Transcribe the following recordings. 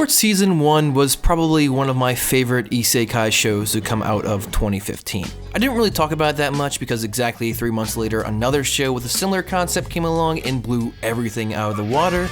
Overlord Season 1 was probably one of my favorite isekai shows to come out of 2015. I didn't really talk about it that much because exactly 3 months later, another show with a similar concept came along and blew everything out of the water.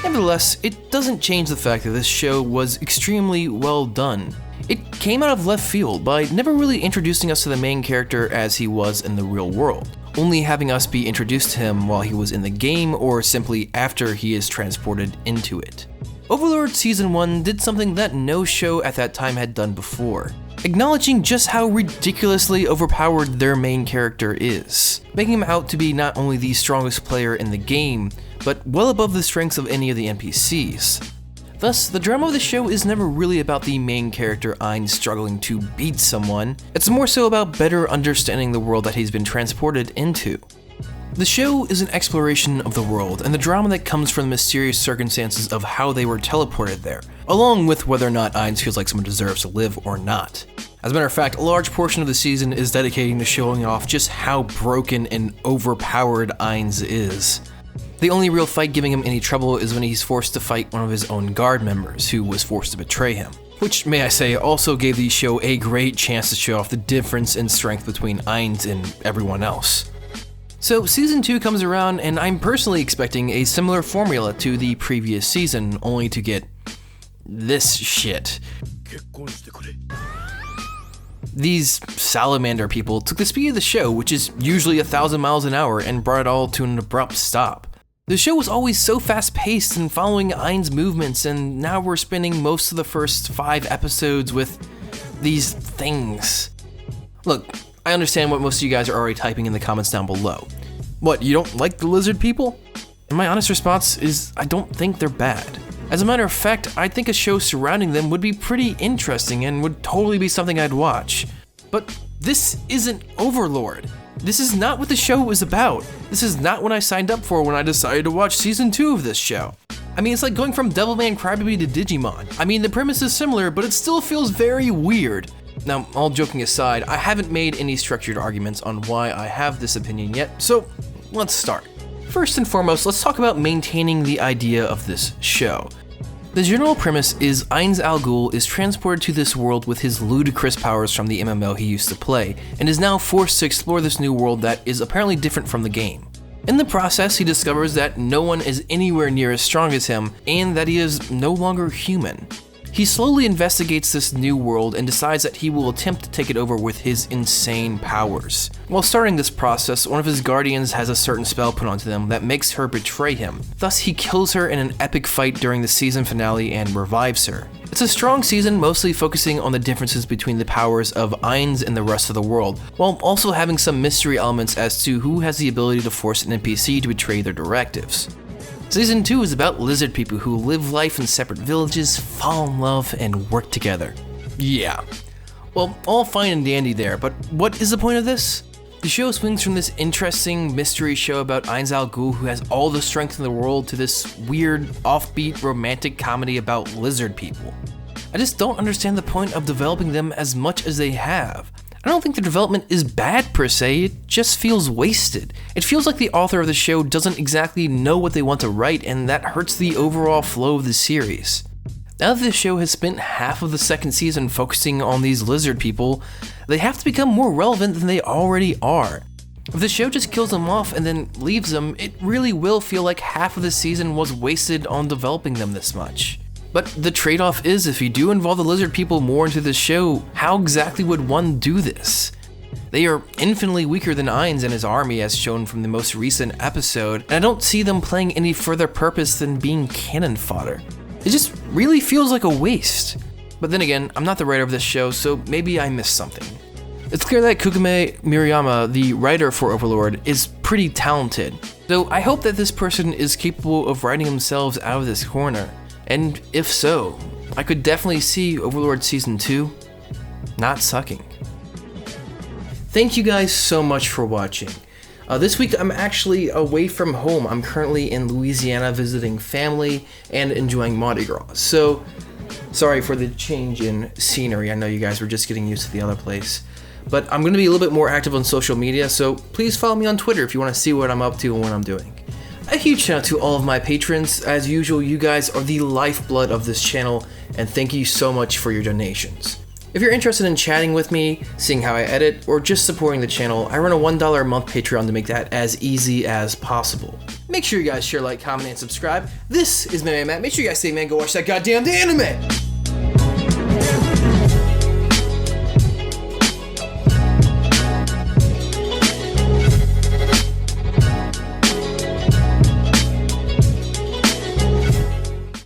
Nevertheless, it doesn't change the fact that this show was extremely well done. It came out of left field by never really introducing us to the main character as he was in the real world, only having us be introduced to him while he was in the game or simply after he is transported into it. Overlord Season 1 did something that no show at that time had done before, acknowledging just how ridiculously overpowered their main character is, making him out to be not only the strongest player in the game, but well above the strengths of any of the NPCs. Thus, the drama of the show is never really about the main character Ein struggling to beat someone, it's more so about better understanding the world that he's been transported into. The show is an exploration of the world and the drama that comes from the mysterious circumstances of how they were teleported there, along with whether or not Ein feels like someone deserves to live or not. As a matter of fact, a large portion of the season is dedicated to showing off just how broken and overpowered Ein's is. The only real fight giving him any trouble is when he's forced to fight one of his own guard members who was forced to betray him. Which, may I say, also gave the show a great chance to show off the difference in strength between Ein's and everyone else. So Season 2 comes around and I'm personally expecting a similar formula to the previous season, only to get this shit. These salamander people took the speed of the show, which is usually 1,000 miles an hour, and brought it all to an abrupt stop. The show was always so fast-paced and following Ein's movements, and now we're spending most of the first 5 episodes with these things. Look, I understand what most of you guys are already typing in the comments down below. What, you don't like the lizard people? And my honest response is I don't think they're bad. As a matter of fact, I think a show surrounding them would be pretty interesting and would totally be something I'd watch. But this isn't Overlord. This is not what the show is about. This is not what I signed up for when I decided to watch Season 2 of this show. I mean, it's like going from Devilman Crybaby to Digimon. I mean, the premise is similar, but it still feels very weird. Now, all joking aside, I haven't made any structured arguments on why I have this opinion yet, so let's start. First and foremost, let's talk about maintaining the idea of this show. The general premise is Ainz Al Ghul is transported to this world with his ludicrous powers from the MMO he used to play, and is now forced to explore this new world that is apparently different from the game. In the process, he discovers that no one is anywhere near as strong as him, and that he is no longer human. He slowly investigates this new world and decides that he will attempt to take it over with his insane powers. While starting this process, one of his guardians has a certain spell put onto them that makes her betray him. Thus, he kills her in an epic fight during the season finale and revives her. It's a strong season, mostly focusing on the differences between the powers of Ainz and the rest of the world, while also having some mystery elements as to who has the ability to force an NPC to betray their directives. Season 2 is about lizard people who live life in separate villages, fall in love, and work together. Yeah. Well, all fine and dandy there, but what is the point of this? The show swings from this interesting mystery show about Ainz Al Ghul who has all the strength in the world to this weird, offbeat romantic comedy about lizard people. I just don't understand the point of developing them as much as they have. I don't think the development is bad per se, it just feels wasted. It feels like the author of the show doesn't exactly know what they want to write, and that hurts the overall flow of the series. Now that the show has spent half of the second season focusing on these lizard people, they have to become more relevant than they already are. If the show just kills them off and then leaves them, it really will feel like half of the season was wasted on developing them this much. But the trade-off is, if you do involve the lizard people more into the show, how exactly would one do this? They are infinitely weaker than Ainz and his army as shown from the most recent episode, and I don't see them playing any further purpose than being cannon fodder. It just really feels like a waste. But then again, I'm not the writer of this show, so maybe I missed something. It's clear that Kugame Miriyama, the writer for Overlord, is pretty talented, so I hope that this person is capable of writing themselves out of this corner. And if so, I could definitely see Overlord Season 2 not sucking. Thank you guys so much for watching. This week I'm actually away from home. I'm currently in Louisiana visiting family and enjoying Mardi Gras. So, sorry for the change in scenery. I know you guys were just getting used to the other place. But I'm going to be a little bit more active on social media, so please follow me on Twitter if you want to see what I'm up to and what I'm doing. A huge shout out to all of my patrons. As usual, you guys are the lifeblood of this channel, and thank you so much for your donations. If you're interested in chatting with me, seeing how I edit, or just supporting the channel, I run a $1 a month Patreon to make that as easy as possible. Make sure you guys share, like, comment, and subscribe. This is Manime Matt. Make sure you guys say, man, go watch that goddamn anime!